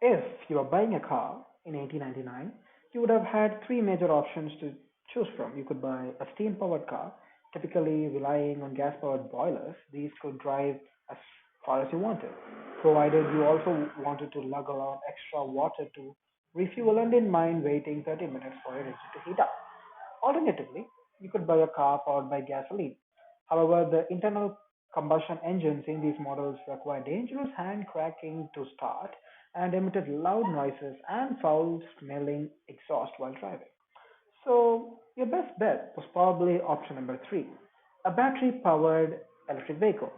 If you were buying a car in 1899, you would have had three major options to choose from. You could buy a steam powered car, typically relying on gas powered boilers. These could drive as far as you wanted, provided you also wanted to lug around extra water to refuel and didn't mind waiting 30 minutes for your engine to heat up. Alternatively, you could buy a car powered by gasoline. However, the internal combustion engines in these models require dangerous hand cranking to start and emitted loud noises and foul smelling exhaust while driving. So, your best bet was probably option number three, a battery powered electric vehicle.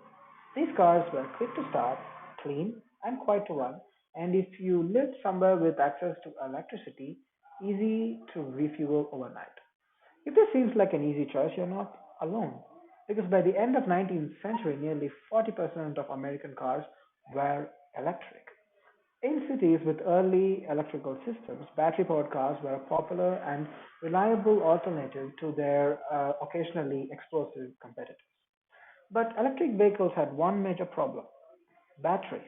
These cars were quick to start, clean, and quiet to run, and if you lived somewhere with access to electricity, easy to refuel overnight. If this seems like an easy choice, you're not alone. Because by the end of 19th century, nearly 40% of American cars were electric. In cities with early electrical systems, battery-powered cars were a popular and reliable alternative to their occasionally explosive competitors. But electric vehicles had one major problem: batteries.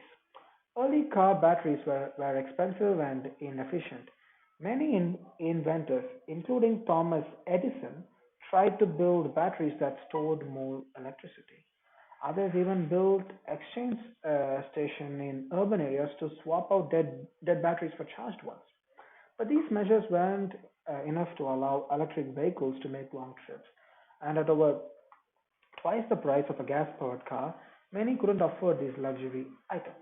Early car batteries were expensive and inefficient. Many inventors, including Thomas Edison, tried to build batteries that stored more electricity. Others even built exchange stations in urban areas to swap out dead batteries for charged ones. But these measures weren't enough to allow electric vehicles to make long trips. And at over twice the price of a gas powered car, many couldn't afford these luxury items.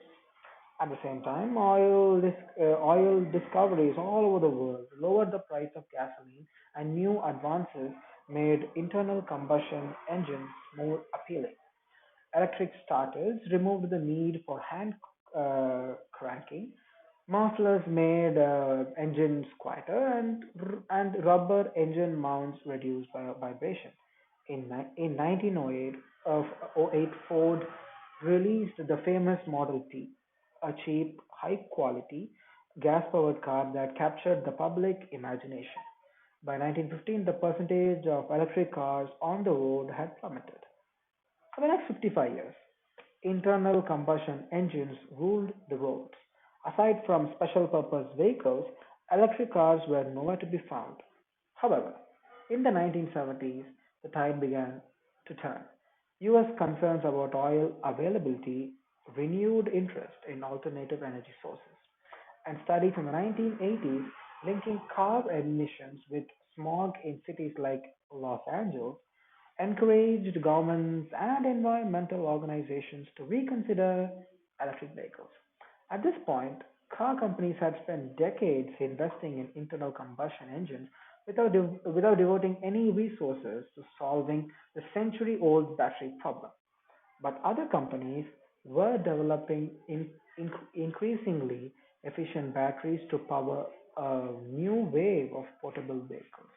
At the same time, oil discoveries all over the world lowered the price of gasoline, and new advances made internal combustion engines more appealing. Electric starters removed the need for hand cranking. Mufflers made engines quieter, and rubber engine mounts reduced vibration. In 1908, Ford released the famous Model T, a cheap, high-quality, gas-powered car that captured the public imagination. By 1915, the percentage of electric cars on the road had plummeted. For the next 55 years, internal combustion engines ruled the roads. Aside from special purpose vehicles, electric cars were nowhere to be found. However, in the 1970s, the tide began to turn. US concerns about oil availability renewed interest in alternative energy sources, and studies in the 1980s linking car emissions with smog in cities like Los Angeles encouraged governments and environmental organizations to reconsider electric vehicles. At this point, car companies had spent decades investing in internal combustion engines without devoting any resources to solving the century old battery problem. But other companies were developing increasingly efficient batteries to power a new wave of portable vehicles.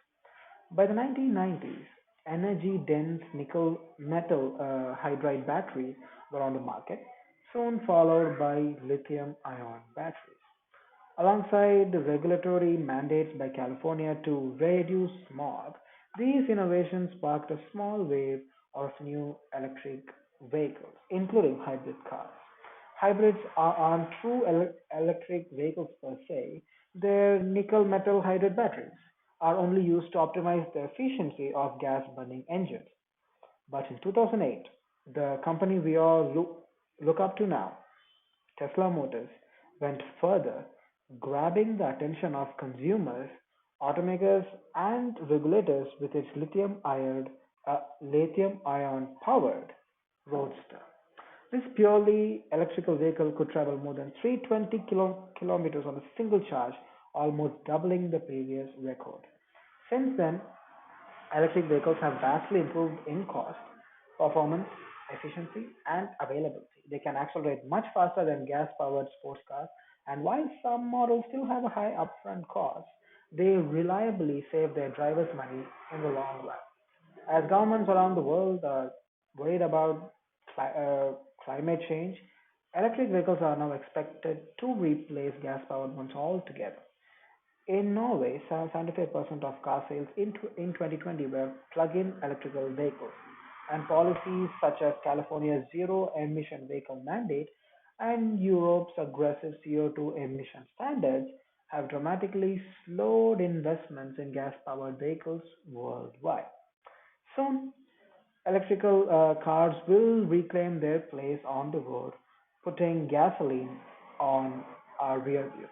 By the 1990s, energy dense nickel metal hydride batteries were on the market, soon followed by lithium ion batteries. Alongside the regulatory mandates by California to reduce smog, these innovations sparked a small wave of new electric vehicles, including hybrid cars. Hybrids aren't true electric vehicles per se, their nickel metal hydride batteries are only used to optimize the efficiency of gas burning engines. But in 2008, the company we all look up to now, Tesla Motors, went further, grabbing the attention of consumers, automakers, and regulators with its lithium ion powered Roadster. This purely electrical vehicle could travel more than 320 kilometers on a single charge, almost doubling the previous record. Since then, electric vehicles have vastly improved in cost, performance, efficiency, and availability. They can accelerate much faster than gas powered sports cars, and while some models still have a high upfront cost, they reliably save their drivers money in the long run. As governments around the world are worried about climate change, electric vehicles are now expected to replace gas powered ones altogether. In Norway, 75% of car sales in 2020 were plug-in electrical vehicles, and policies such as California's zero emission vehicle mandate and Europe's aggressive CO2 emission standards have dramatically slowed investments in gas powered vehicles worldwide. Soon, electrical cars will reclaim their place on the road, putting gasoline on our rear view.